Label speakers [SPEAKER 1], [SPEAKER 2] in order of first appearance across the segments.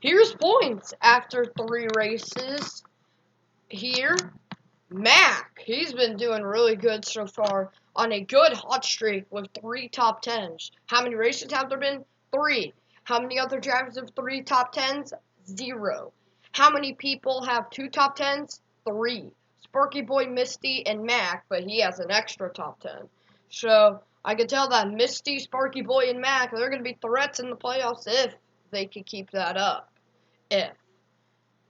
[SPEAKER 1] Here's points after 3 races. Here, Mac, he's been doing really good so far on a good hot streak with 3 top 10s. How many races have there been? 3. How many other drivers have 3 top 10s? 0. How many people have 2 top 10s? 3. Sparky Boy, Misty, and Mac, but he has an extra top 10. So, I can tell that Misty, Sparky Boy, and Mac, they're going to be threats in the playoffs if they can keep that up. If.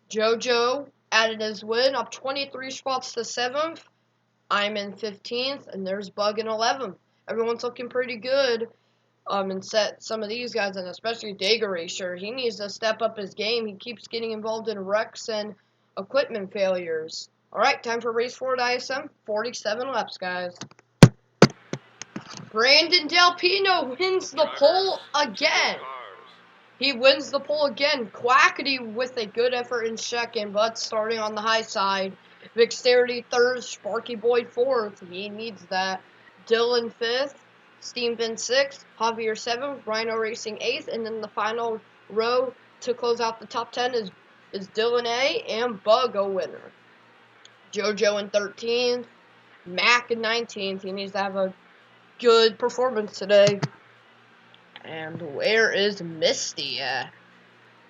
[SPEAKER 1] JoJo added his win up 23 spots to 7th. I'm in 15th, and there's Bug in 11th. Everyone's looking pretty good. And set some of these guys, and especially Dagger Racer, he needs to step up his game. He keeps getting involved in wrecks and equipment failures. Alright, time for race 4 at ISM. 47 laps, guys. Brandon Del Pino wins the pole again. He wins the pole again. Quackity with a good effort in second, but starting on the high side. Dexterity third, Sparky Boy fourth. He needs that. Dylan fifth, Steamfin sixth, Javier seventh, Rhino Racing eighth, and then the final row to close out the top 10 is Dylan A and Bug a winner. JoJo in 13th, Mac in 19th. He needs to have a good performance today. And where is Misty at?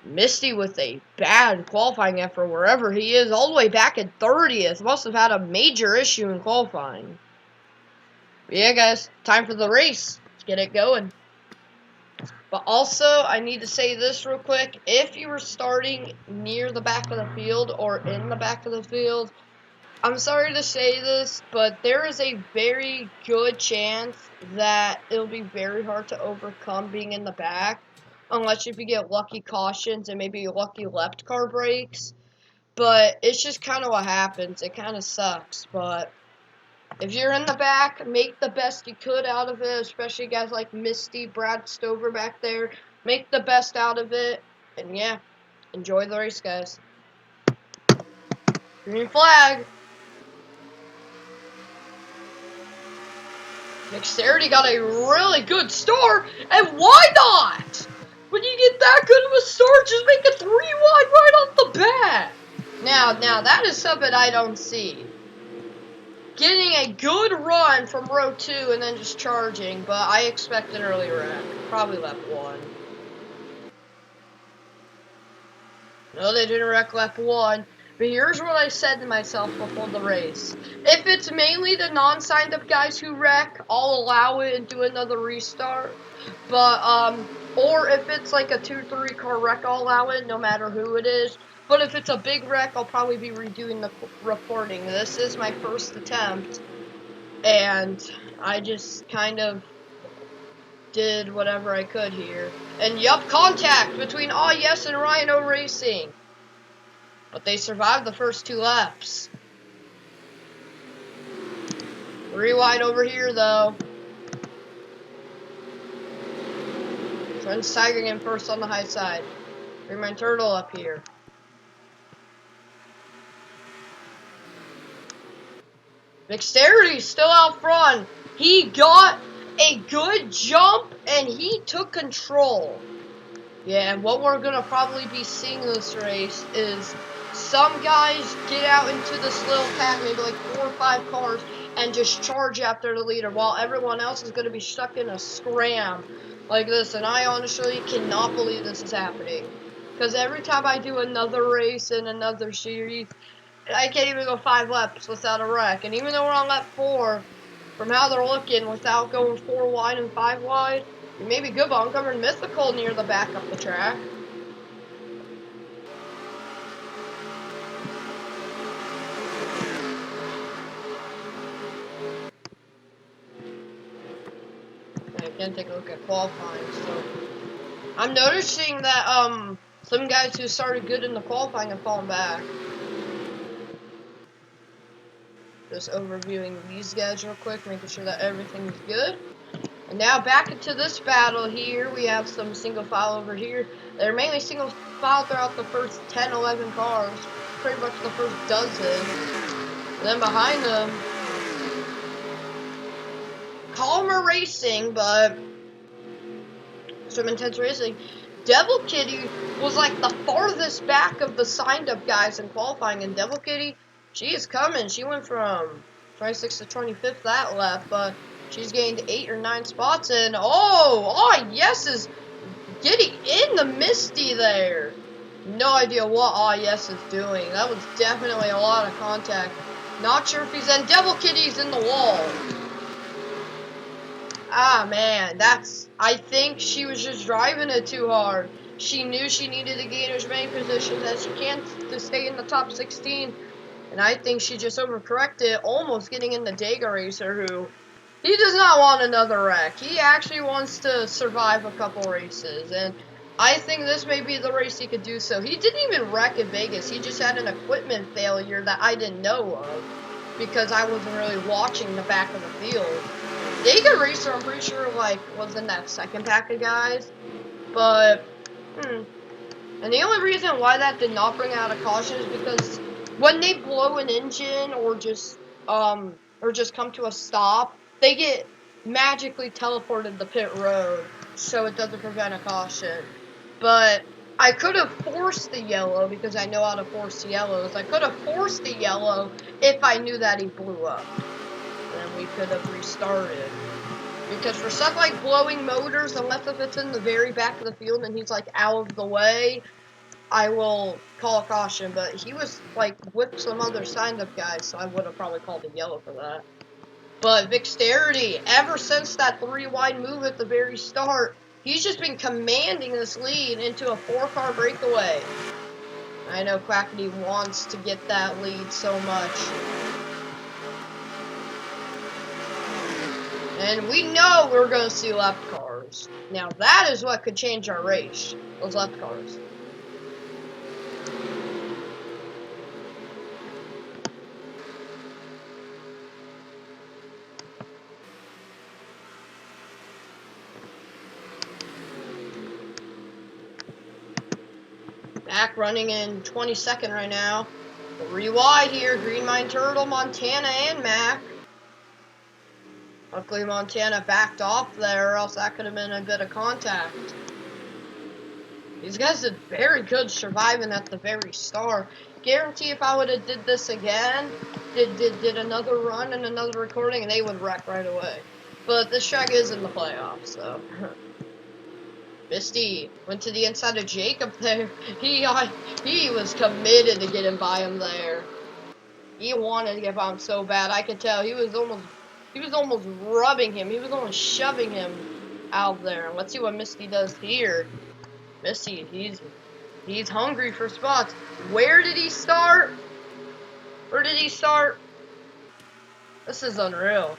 [SPEAKER 1] Misty with a bad qualifying effort wherever he is, all the way back at 30th. Must have had a major issue in qualifying. But yeah, guys, time for the race. Let's get it going. But also, I need to say this real quick. If you were starting near the back of the field or in the back of the field, I'm sorry to say this, but there is a very good chance that it'll be very hard to overcome being in the back, unless if you get lucky cautions and maybe lucky left car breaks. But it's just kind of what happens. It kind of sucks, but if you're in the back, make the best you could out of it, especially guys like Misty, Brad Stover back there. Make the best out of it, and yeah, enjoy the race, guys. Green flag. Dexterity got a really good start, and why not? When you get that good of a start, just make a 3 wide right off the bat. Now that is something I don't see. Getting a good run from row 2 and then just charging, but I expect an early wreck. Probably lap 1. No, they didn't wreck lap 1. But here's what I said to myself before the race. If it's mainly the non-signed up guys who wreck, I'll allow it and do another restart. But, or if it's like a 2-3 car wreck, I'll allow it no matter who it is. But if it's a big wreck, I'll probably be redoing the reporting. This is my first attempt. And I just kind of did whatever I could here. And yup, contact between Yes and Rhino Racing. But they survived the first 2 laps. 3 wide over here, though. Trent's Tiger in first on the high side. Green Turtle up here. Dexterity still out front. He got a good jump, and he took control. Yeah, and what we're going to probably be seeing this race is some guys get out into this little pack, maybe like 4 or 5 cars, and just charge after the leader, while everyone else is going to be stuck in a scram like this. And I honestly cannot believe this is happening. Because every time I do another race in another series, I can't even go 5 laps without a wreck. And even though we're on lap 4, from how they're looking, without going 4 wide and 5 wide, it may be good, but I'm covering Mythical near the back of the track. Again, take a look at qualifying. So I'm noticing that some guys who started good in the qualifying have fallen back. Just overviewing these guys real quick, making sure that everything's good. And now back into this battle here, we have some single file over here. They're mainly single file throughout the first 10, 11 cars, pretty much the first dozen. And then behind them, calmer racing, but some intense racing. Devil Kitty was like the farthest back of the signed up guys in qualifying, and Devil Kitty, she is coming. She went from 26th to 25th that lap, but she's gained 8 or 9 spots, and yes is getting in the Misty there. No idea what yes is doing. That was definitely a lot of contact. Not sure if he's in. Devil Kitty's in the wall. Ah, man, I think she was just driving it too hard. She knew she needed to gain as many positions as she can to stay in the top 16. And I think she just overcorrected, almost getting in the Dega Racer, who, he does not want another wreck. He actually wants to survive a couple races. And I think this may be the race he could do so. He didn't even wreck in Vegas. He just had an equipment failure that I didn't know of, because I wasn't really watching the back of the field. Dega Racer, I'm pretty sure, was in that second pack of guys, but, and the only reason why that did not bring out a caution is because when they blow an engine, or just come to a stop, they get magically teleported to pit road, so it doesn't prevent a caution. But I could have forced the yellow, because I know how to force yellows. I could have forced the yellow if I knew that he blew up. Then we could have restarted. Because for stuff like blowing motors, unless if it's in the very back of the field and he's out of the way, I will call a caution. But he was with some other signed up guys, so I would have probably called a yellow for that. But Vixterity, ever since that 3 wide move at the very start, he's just been commanding this lead into a 4-car breakaway. I know Quackity wants to get that lead so much. And we know we're going to see left cars. Now that is what could change our race, those left cars. Back running in 22nd right now. 3 wide here, Green Mine Turtle, Montana, and Mac. Luckily Montana backed off there, or else that could have been a bit of contact. These guys did very good surviving at the very start. Guarantee if I would have did this again, did another run and another recording, they would wreck right away. But this track is in the playoffs, so. Misty went to the inside of Jacob there. He was committed to getting by him there. He wanted to get by him so bad. I could tell he was almost rubbing him. He was almost shoving him out there. Let's see what Misty does here. Misty, he's hungry for spots. Where did he start? Where did he start? This is unreal.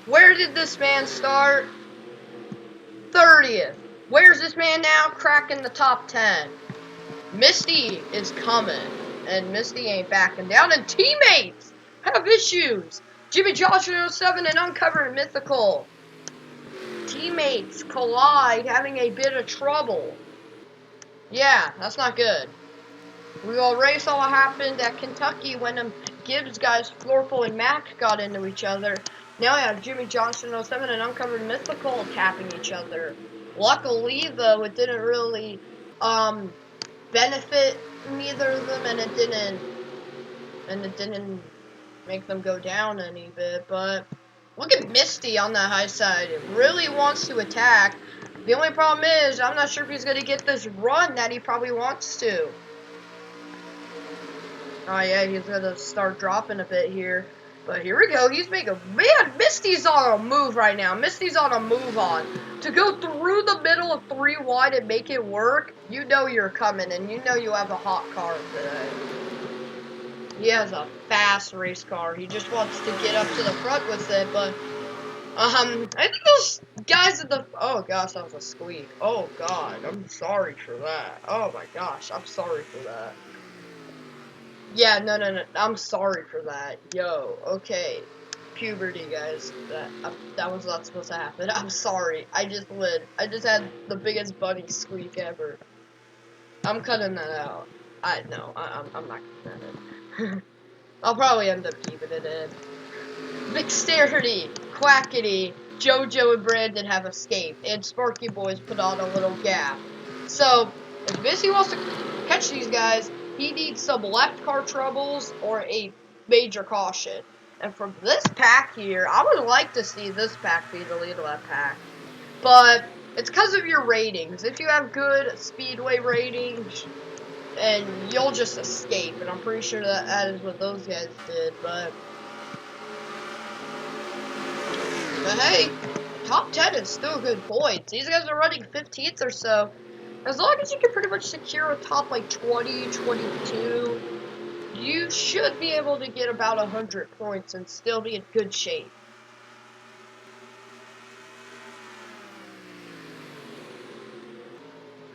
[SPEAKER 1] Where did this man start? 30th. Where's this man now? Cracking the top 10. Misty is coming, and Misty ain't backing down, and teammates have issues. Jimmy Joshua 07 and Uncovered Mythical. Teammates collide, having a bit of trouble. Yeah, that's not good. We will race all happened at Kentucky when Gibbs guys, Florple and Mac, got into each other. Now we have Jimmy Johnson 07 and Uncovered Mythical tapping each other. Luckily, though, it didn't really benefit neither of them, and it didn't make them go down any bit. But look at Misty on that high side. It really wants to attack. The only problem is, I'm not sure if he's going to get this run that he probably wants to. Oh yeah, he's going to start dropping a bit here. But here we go. He's making... Man, Misty's on a move right now. Misty's on a move on. To go through the middle of 3 wide and make it work, you know you're coming, and you know you have a hot car today. He has a fast race car. He just wants to get up to the front with it, but... I think those guys at the... Oh, gosh, that was a squeak. Oh, God. I'm sorry for that. Oh, my gosh. I'm sorry for that. Yeah, no. I'm sorry for that. Yo, okay. Puberty, guys. That was not supposed to happen. I'm sorry. I just had the biggest bunny squeak ever. I'm cutting that out. I'm not cutting that in. I'll probably end up keeping it in. Dexterity, Quackity, JoJo and Brandon have escaped, and Sparky Boys put on a little gap. So, If Missy wants to catch these guys, he needs some left car troubles or a major caution. And from this pack here, I would like to see this pack be the lead of that pack. But it's because of your ratings. If you have good speedway ratings, and you'll just escape. And I'm pretty sure that is what those guys did. But hey, top 10 is still good points. These guys are running 15th or so. As long as you can pretty much secure a top like 20, 22, you should be able to get about 100 points and still be in good shape.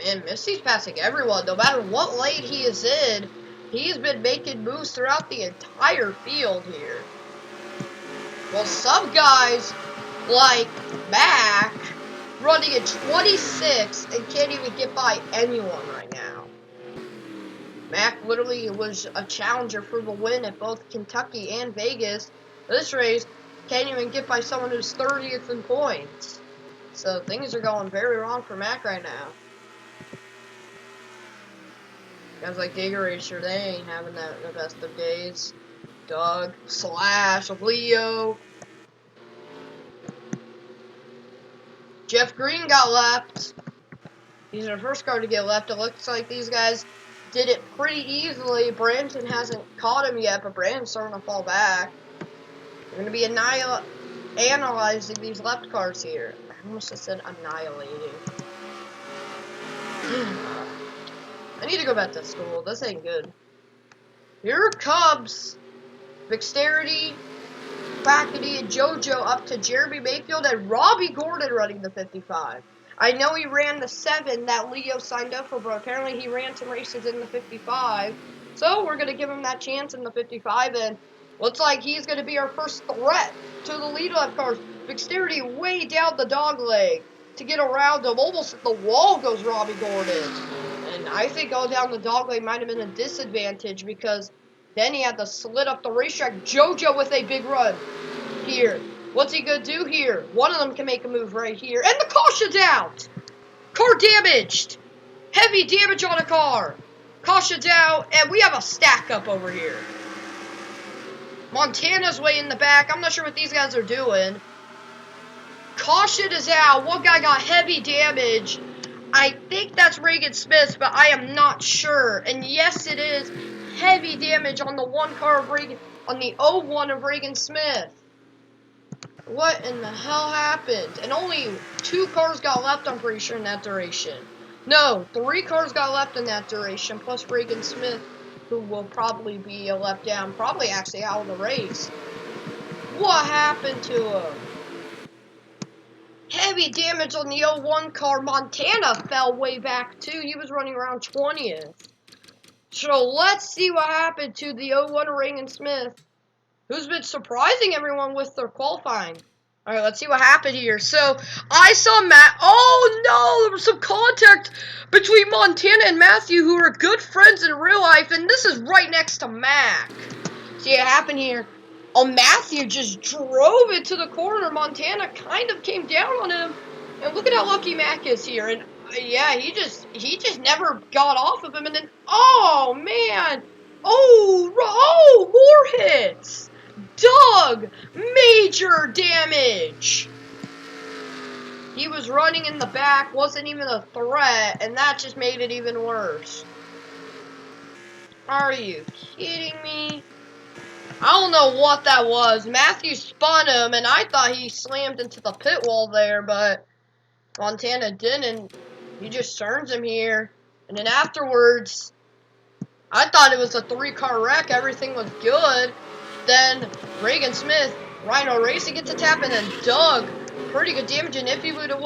[SPEAKER 1] Man, Missy's passing everyone. No matter what lane he is in, he's been making moves throughout the entire field here. Well, some guys, like Mac, running in 26 and can't even get by anyone right now. Mac literally was a challenger for the win at both Kentucky and Vegas. This race can't even get by someone who's 30th in points. So things are going very wrong for Mac right now. Guys like Giga Racer, they ain't having the best of days. Doug, Slash, Leo. Jeff Green got left. He's our first car to get left. It looks like these guys did it pretty easily. Branson hasn't caught him yet, but Brandon's starting to fall back. We're going to be analyzing these left cars here. I almost just said annihilating. I need to go back to school. This ain't good. Here comes Dexterity, Quackity, and JoJo up to Jeremy Mayfield and Robbie Gordon running the 55. I know he ran the 7 that Leo signed up for, but apparently he ran some races in the 55. So we're going to give him that chance in the 55, and looks like he's going to be our first threat to the lead left cars. Dexterity way down the dog leg to get around him. Almost at the wall goes Robbie Gordon. And I think going down the dog leg might have been a disadvantage because then he had to slit up the racetrack. JoJo with a big run here. What's he going to do here? One of them can make a move right here. And the caution's out. Car damaged. Heavy damage on a car. Caution's out. And we have a stack up over here. Montana's way in the back. I'm not sure what these guys are doing. Caution is out. One guy got heavy damage. I think that's Reagan Smith, but I am not sure. And yes, it is heavy damage on the one car of Reagan, on the 01 of Reagan Smith. What in the hell happened? And only 2 cars got left, I'm pretty sure, in that duration. No, 3 cars got left in that duration, plus Reagan Smith, who will probably be a left down, probably actually out of the race. What happened to him? Heavy damage on the 01 car. Montana fell way back too. He was running around 20th. So let's see what happened to the 01 Reagan Smith, who's been surprising everyone with their qualifying. Alright, let's see what happened here. So I saw Matt. Oh no, there was some contact between Montana and Matthew, who are good friends in real life, and this is right next to Mac. See what happened here? Oh, Matthew just drove into the corner. Montana kind of came down on him. And look at how lucky Mac is here. And yeah, he just never got off of him. And then, oh, man. Oh, more hits. Doug, major damage. He was running in the back, wasn't even a threat. And that just made it even worse. Are you kidding me? I don't know what that was. Matthew spun him, and I thought he slammed into the pit wall there, but Montana didn't. He just turns him here. And then afterwards, I thought it was a 3-car wreck. Everything was good. Then Reagan Smith, Rhino Racing gets a tap, and then Doug, pretty good damage. And if he would have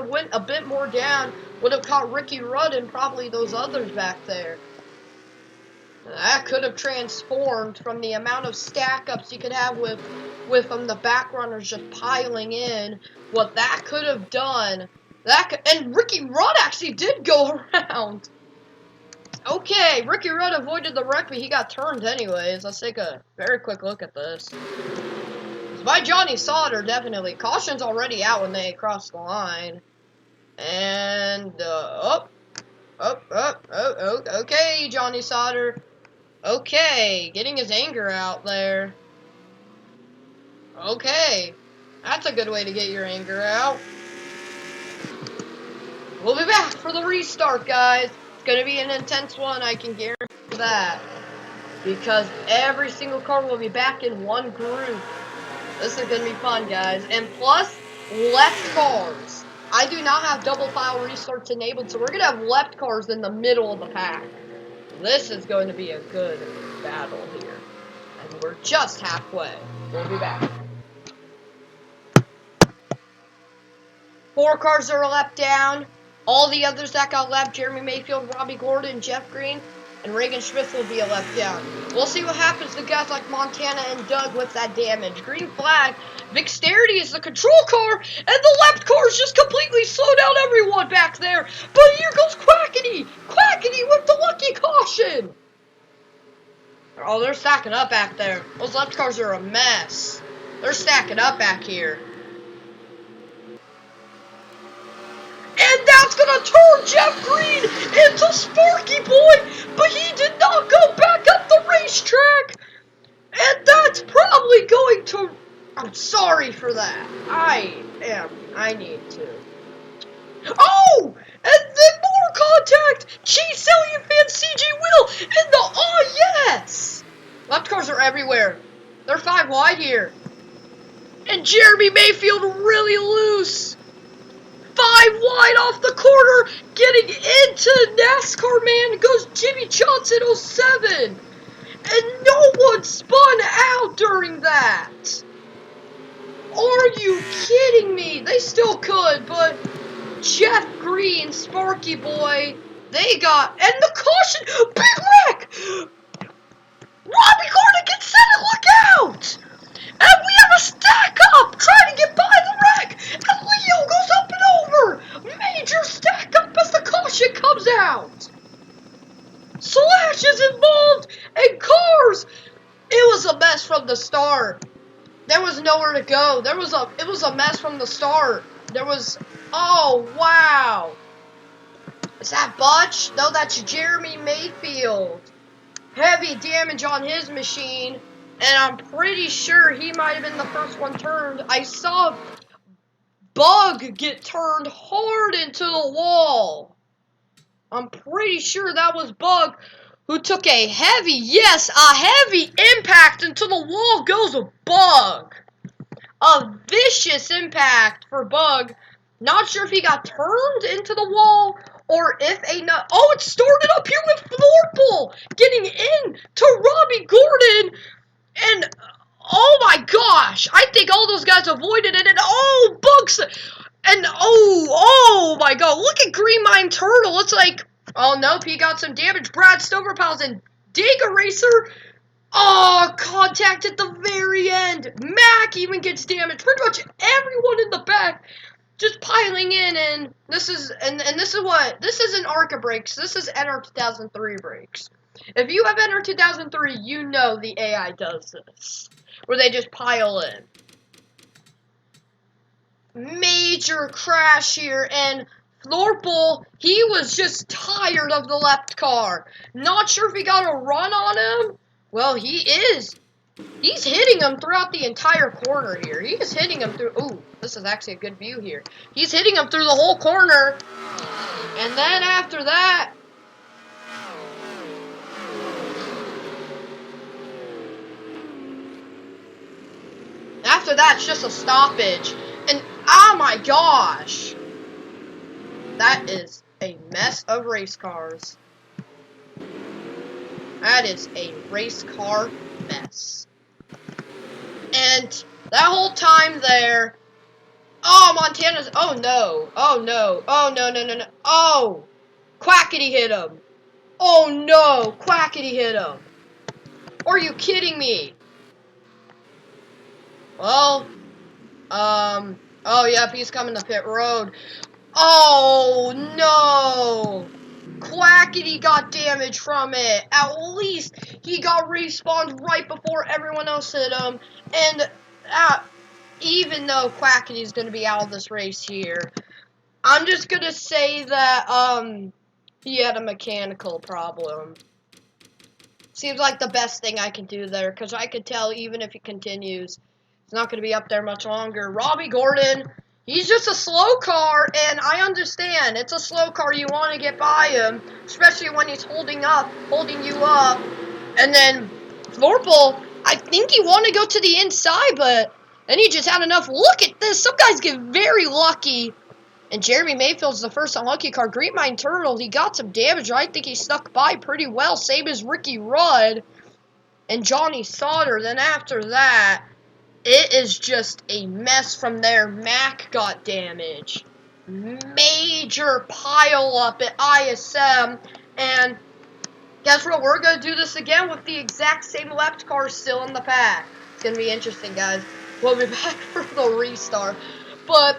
[SPEAKER 1] went a bit more down, would have caught Ricky Rudd and probably those others back there. That could have transformed from the amount of stack-ups you could have with the back runners just piling in. What that could have done. And Ricky Rudd actually did go around. Okay, Ricky Rudd avoided the wreck, but he got turned anyways. Let's take a very quick look at this. It's by Johnny Sauter, definitely. Caution's already out when they cross the line. And, Okay, Johnny Sauter. Okay, getting his anger out there. Okay, that's a good way to get your anger out. We'll be back for the restart, guys. It's going to be an intense one, I can guarantee that. Because every single car will be back in one group. This is going to be fun, guys. And plus, left cars. I do not have double file restarts enabled, so we're going to have left cars in the middle of the pack. This is going to be a good battle here. And we're just halfway. We'll be back. 4 cars are left down. All the others that got left, Jeremy Mayfield, Robbie Gordon, Jeff Green, and Reagan Smith will be left down. We'll see what happens to guys like Montana and Doug with that damage. Green flag. Vixterity is the control car, and the left cars just completely slowed down everyone back there. But here goes Quackity. Quackity with the lucky caution. Oh, they're stacking up back there. Those left cars are a mess. They're stacking up back here. And that's going to turn Jeff Green into Sparky Boy, but he did not go back up the racetrack. And that's probably going to... I'm sorry for that. I need to. Oh! And then more contact! Chase Elliott and CJ Will and the... Oh, yes! Left cars are everywhere. They're 5 wide here. And Jeremy Mayfield really loose. 5 wide off the corner, getting into NASCAR man goes Jimmy Johnson 07. And no one spun out during that. Are you kidding me? They still could, but Jeff Green, Sparky Boy, they got, and the caution, big wreck. Robbie Gordon gets set and look out. And we have a stack up, trying to get by the wreck, and Leo goes up and over. Major stack up as the caution comes out. Slash is involved, and cars. It was a mess from the start. There was nowhere to go. It was a mess from the start. Oh, wow. Is that Butch? No, that's Jeremy Mayfield. Heavy damage on his machine. And I'm pretty sure he might have been the first one turned. I saw Bug get turned hard into the wall. I'm pretty sure that was Bug who took a heavy impact into the wall. Goes a Bug. A vicious impact for Bug. Not sure if he got turned into the wall or if oh, it started up here with Florple getting in to Robbie Gordon. And, oh my gosh, I think all those guys avoided it, and oh, Bugs, and oh my god, look at Green Mine Turtle, it's like, oh nope, he got some damage. Brad Stoverpals and Diga Racer, oh, contact at the very end. Mac even gets damaged. Pretty much everyone in the back just piling in, and this isn't ARCA brakes, this is NR2003 brakes. If you have Enter 2003, you know the AI does this, where they just pile in. Major crash here, and Florple, he was just tired of the left car. Not sure if he got a run on him. Well, he is. He's hitting him throughout the entire corner here. He is hitting him through... Ooh, this is actually a good view here. He's hitting him through the whole corner. And then after that... After that, it's just a stoppage. And, oh my gosh. That is a mess of race cars. That is a race car mess. And that whole time there, oh, Montana's, oh no, oh no, oh no, no, no, no, oh, Quackity hit him. Oh no, Quackity hit him. Are you kidding me? Well, oh yep, he's coming to pit road. Oh no! Quackity got damage from it. At least he got respawned right before everyone else hit him. And even though Quackity's going to be out of this race here, I'm just going to say that he had a mechanical problem. Seems like the best thing I can do there, because I could tell even if he continues, it's not going to be up there much longer. Robbie Gordon, he's just a slow car, and I understand. It's a slow car. You want to get by him, especially when he's holding you up. And then Thorple, I think he wanted to go to the inside, but then he just had enough. Look at this. Some guys get very lucky. And Jeremy Mayfield's the first unlucky car. Green Mine Turtle, he got some damage. I think he stuck by pretty well. Same as Ricky Rudd and Johnny Sauter. Then after that, it is just a mess from there. Mac got damage. Major pile up at ISM. And guess what? We're going to do this again with the exact same left car still in the pack. It's going to be interesting, guys. We'll be back for the restart. But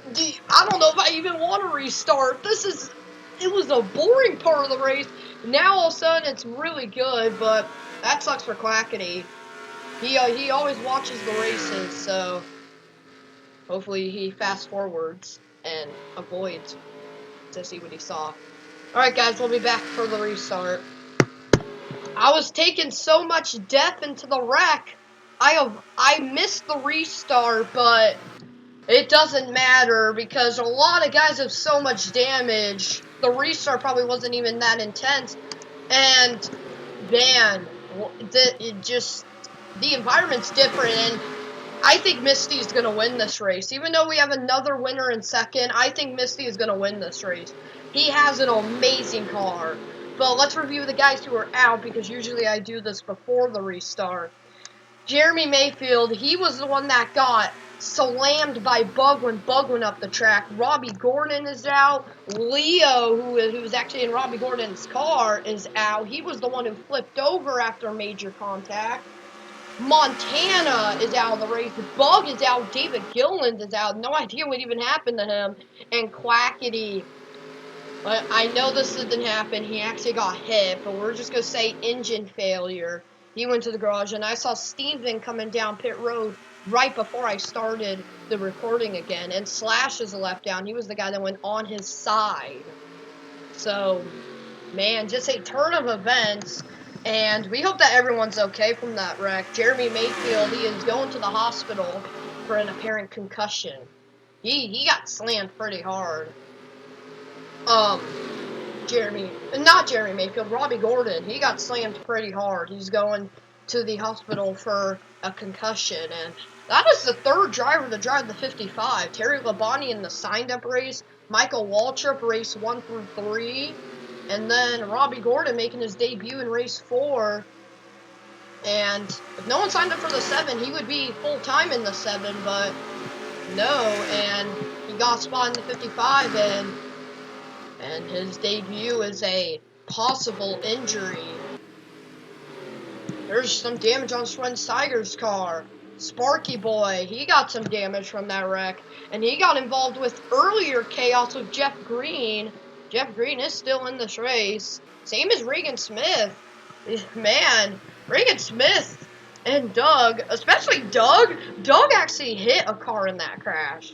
[SPEAKER 1] I don't know if I even want to restart. It was a boring part of the race. Now all of a sudden it's really good, but that sucks for Quackity. He always watches the races, so hopefully he fast forwards and avoids to see what he saw. Alright guys, we'll be back for the restart. I was taking so much death into the wreck. I missed the restart, but it doesn't matter because a lot of guys have so much damage. The restart probably wasn't even that intense. And, man, the environment's different. And I think Misty's going to win this race. Even though we have another winner in second, I think Misty is going to win this race. He has an amazing car. But let's review the guys who are out because usually I do this before the restart. Jeremy Mayfield, he was the one that got slammed by Bug when Bug went up the track. Robbie Gordon is out. Leo, who was actually in Robbie Gordon's car, is out. He was the one who flipped over after major contact. Montana is out of the race. Bug is out. David Gilland is out. No idea what even happened to him. And Quackity. But I know this didn't happen. He actually got hit, but we're just going to say engine failure. He went to the garage, and I saw Steven coming down pit road right before I started the recording again. And Slash is left down. He was the guy that went on his side. So, man, just a turn of events. And we hope that everyone's okay from that wreck. Jeremy Mayfield, he is going to the hospital for an apparent concussion. He got slammed pretty hard. Not Jeremy Mayfield, Robbie Gordon. He got slammed pretty hard. He's going to the hospital for a concussion. And that is the third driver to drive the 55. Terry Labonte in the signed-up race. Michael Waltrip, race 1 through 3. And then Robbie Gordon making his debut in race 4. And if no one signed up for the 7, he would be full-time in the 7, but no. And he got a spot in the 55, and his debut is a possible injury. There's some damage on Swen Steiger's car. Sparky Boy, he got some damage from that wreck. And he got involved with earlier chaos with Jeff Green. Jeff Green is still in this race. Same as Regan Smith. Man, Regan Smith and Doug, especially Doug. Doug actually hit a car in that crash.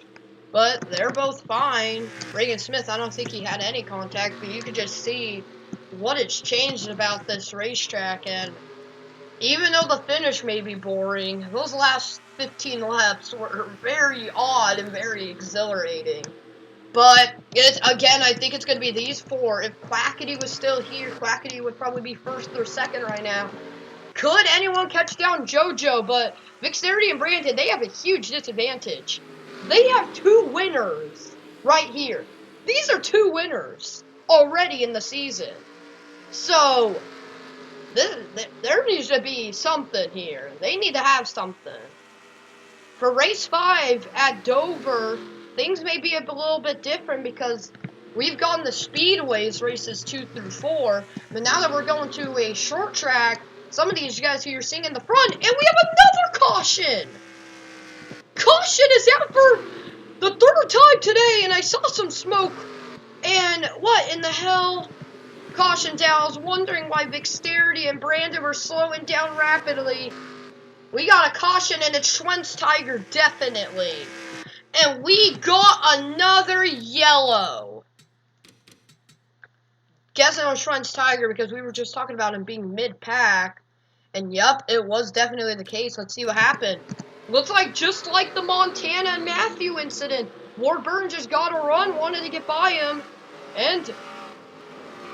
[SPEAKER 1] But they're both fine. Regan Smith, I don't think he had any contact, but you could just see what it's changed about this racetrack. And even though the finish may be boring, those last 15 laps were very odd and very exhilarating. But, again, I think it's going to be these 4. If Quackity was still here, Quackity would probably be first or second right now. Could anyone catch down JoJo? But Vixterity and Brandon, they have a huge disadvantage. They have 2 winners right here. These are 2 winners already in the season. So, there needs to be something here. They need to have something. For race 5 at Dover, things may be a little bit different because we've gone the speedways races 2 through 4. But now that we're going to a short track, some of these guys who you're seeing in the front, and we have another caution! Caution is out for the 3rd time today, and I saw some smoke. And what in the hell? Caution's out. I was wondering why Vixterity and Brandon were slowing down rapidly. We got a caution, and it's Schweinsteiger, definitely. And we got another yellow. guessing it was Shrine's Tiger because we were just talking about him being mid-pack. And yep, it was definitely the case. Let's see what happened. Looks like just like the Montana and Matthew incident, Ward Burton just got a run, wanted to get by him, and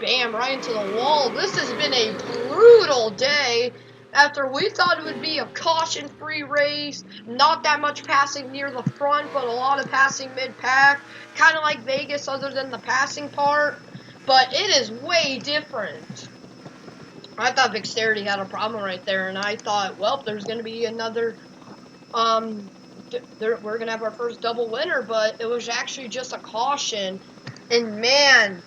[SPEAKER 1] bam, right into the wall. This has been a brutal day. After we thought it would be a caution-free race, not that much passing near the front, but a lot of passing mid-pack, kind of like Vegas other than the passing part, but it is way different. I thought Vixterity had a problem right there, and I thought, well, there's going to be another, we're going to have our first double winner, but it was actually just a caution, and man,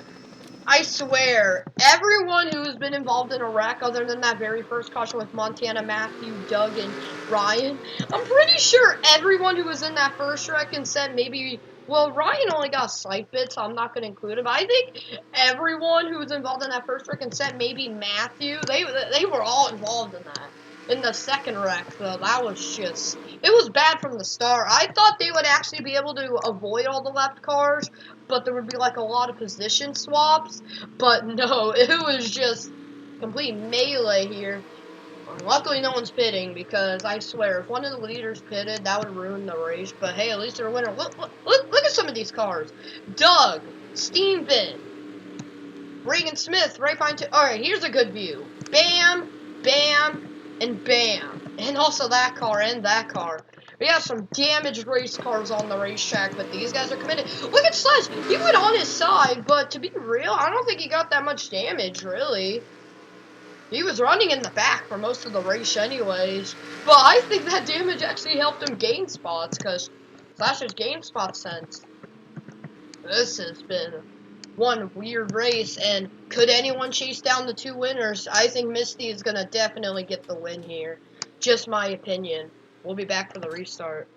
[SPEAKER 1] I swear, everyone who's been involved in a wreck, other than that very first caution with Montana, Matthew, Doug, and Ryan, I'm pretty sure everyone who was in that first wreck and said maybe, well, Ryan only got a slight bit, so I'm not going to include him, but I think everyone who was involved in that first wreck and said maybe Matthew, they were all involved in that. In the second wreck, though, that was just, it was bad from the start. I thought they would actually be able to avoid all the left cars, but there would be like a lot of position swaps, but no, it was just complete melee here. Luckily no one's pitting, because I swear, if one of the leaders pitted, that would ruin the race, but hey, at least they're a winner. Look at some of these cars. Doug, Steenbit, Reagan Smith, right behind alright, here's a good view. Bam, bam, and bam. And also that car and that car. We have some damaged race cars on the racetrack, but these guys are committed. Look at Slash. He went on his side, but to be real, I don't think he got that much damage, really. He was running in the back for most of the race anyways. But I think that damage actually helped him gain spots, because Slash has gained spots since. This has been one weird race, and could anyone chase down the two winners? I think Misty is going to definitely get the win here. Just my opinion. We'll be back for the restart.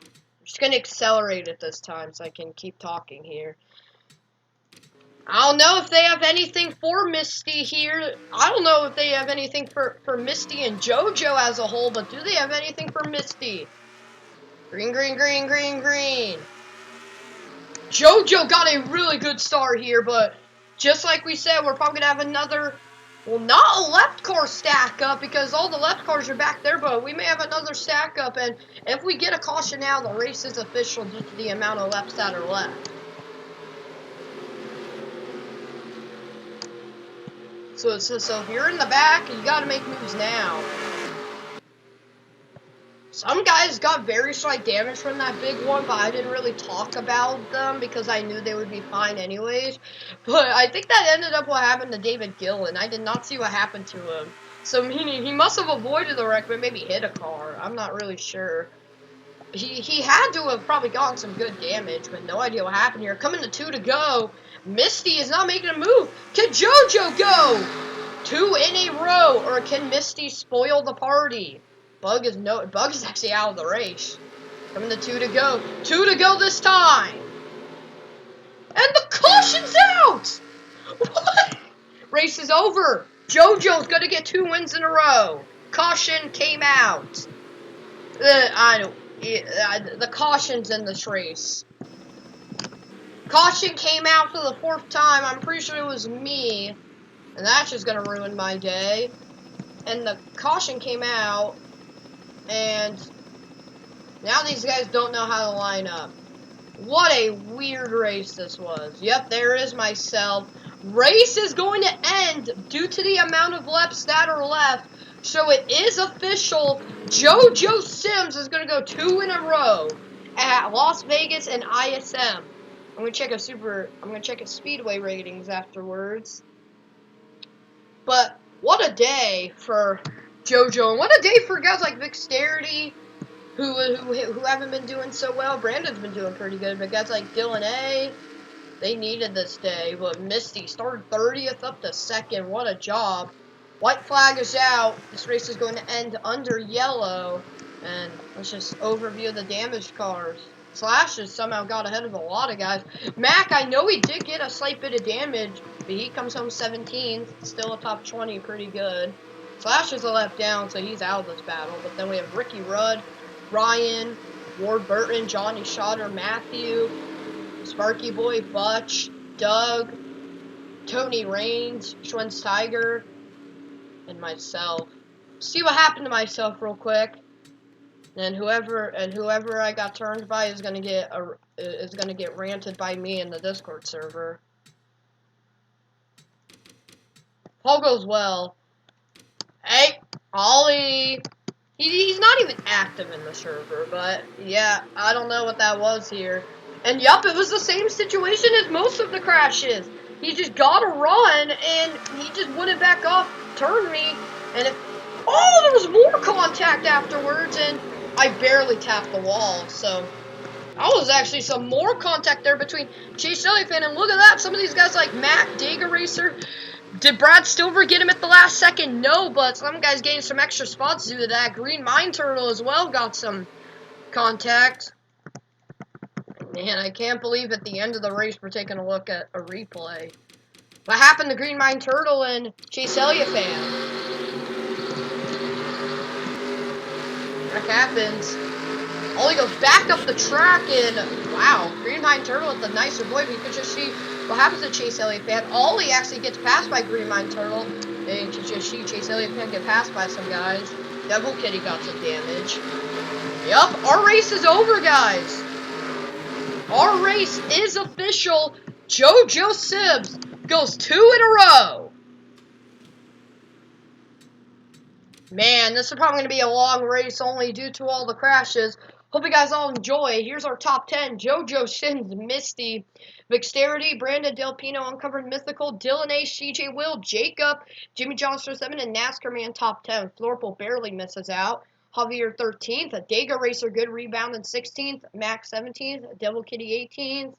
[SPEAKER 1] I'm just going to accelerate it this time so I can keep talking here. I don't know if they have anything for Misty here. I don't know if they have anything for Misty and JoJo as a whole, but do they have anything for Misty? Green, green, green, green, green. JoJo got a really good start here, but just like we said, we're probably going to have another, well, not a left car stack up, because all the left cars are back there, but we may have another stack up, and if we get a caution now, the race is official due to the amount of lefts that are left. So if you're in the back, you got to make moves now. Some guys got very slight damage from that big one, but I didn't really talk about them because I knew they would be fine anyways. But I think that ended up what happened to David Gillen. I did not see what happened to him. So meaning he must have avoided the wreck, but maybe hit a car. I'm not really sure. He had to have probably gotten some good damage, but no idea what happened here. Coming to 2 to go. Misty is not making a move. Can JoJo go? 2 in a row, or can Misty spoil the party? Bug is actually out of the race. Coming to 2 to go. 2 to go this time. And the caution's out! What? Race is over. JoJo's gonna get 2 wins in a row. Caution came out. The caution's in this race. Caution came out for the 4th time. I'm pretty sure it was me. And that's just gonna ruin my day. And the caution came out. And now these guys don't know how to line up. What a weird race this was. Yep, there is myself. Race is going to end due to the amount of laps that are left. So it is official. JoJo Sims is going to go 2 in a row at Las Vegas and ISM. I'm going to check his speedway ratings afterwards. But what a day for JoJo, and what a day for guys like Vixterity, who haven't been doing so well. Brandon's been doing pretty good, but guys like Dylan A, they needed this day. But Misty started 30th up to 2nd. What a job. White flag is out. This race is going to end under yellow. And let's just overview the damaged cars. Slash has somehow got ahead of a lot of guys. Mac, I know he did get a slight bit of damage, but he comes home 17th. Still a top 20, pretty good. Slash is a lap down, so he's out of this battle. But then we have Ricky Rudd, Ryan, Ward Burton, Johnny Shotter, Matthew, Sparky Boy, Butch, Doug, Tony Raines, Schwenn's Tiger, and myself. See what happened to myself real quick. And whoever I got turned by is gonna get ranted by me in the Discord server. All goes well. Hey, Ollie. He's not even active in the server, but yeah, I don't know what that was here. And yup, it was the same situation as most of the crashes. He just got a run, and he just wouldn't back off, turned me, and oh, there was more contact afterwards, and I barely tapped the wall, so that was actually some more contact there between Chase Elliott and look at that, some of these guys like Matt, Dega Racer. Did Brad Stover get him at the last second? No, but some guys gained some extra spots due to that. Green Mine Turtle as well got some contact. Man, I can't believe at the end of the race we're taking a look at a replay. What happened to Green Mine Turtle and Chase Elliott fan? That happens. Ollie goes back up the track and wow, Green Mine Turtle with the nicer boy. We could just see what happens to Chase Elliott fan. Ollie actually gets passed by Green Mine Turtle. And you just see Chase Elliott fan get passed by some guys. Devil Kitty got some damage. Yup, our race is over, guys. Our race is official. JoJo Sims goes 2 in a row. Man, this is probably going to be a long race only due to all the crashes. Hope you guys all enjoy. Here's our top 10. JoJo Sims, Misty, Vixterity, Brandon Del Pino, Uncovered Mythical, Dylan A, CJ Will, Jacob, Jimmy Johnson 7, and NASCAR Man top 10. Florple barely misses out. Javier 13th, a Dega Racer good rebound in 16th, Max 17th, Devil Kitty 18th,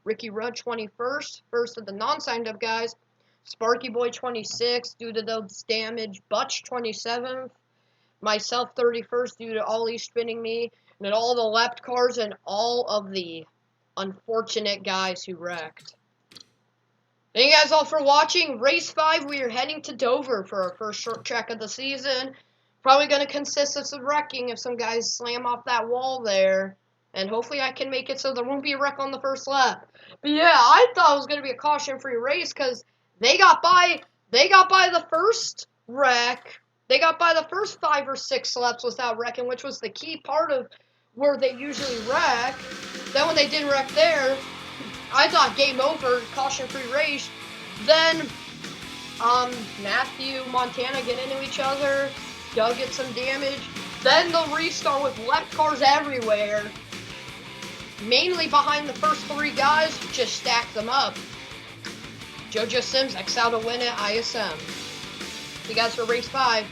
[SPEAKER 1] Ricky Rudd 21st, first of the non-signed up guys. Sparky Boy 26th due to those damage, Butch 27th, myself 31st due to Ollie spinning me, and then all the left cars and all of the unfortunate guys who wrecked. Thank you guys all for watching. Race 5, we are heading to Dover for our first short track of the season. Probably going to consist of some wrecking if some guys slam off that wall there. And hopefully I can make it so there won't be a wreck on the first lap. But yeah, I thought it was going to be a caution-free race because they got by the first wreck. They got by the first 5 or 6 laps without wrecking, which was the key part of where they usually wreck. Then when they didn't wreck there, I thought game over, caution-free race. Then Matthew, Montana get into each other. Doug get some damage. Then they'll restart with left cars everywhere. Mainly behind the first 3 guys, just stack them up. JoJo Sims X out a win at ISM. See you guys for race 5.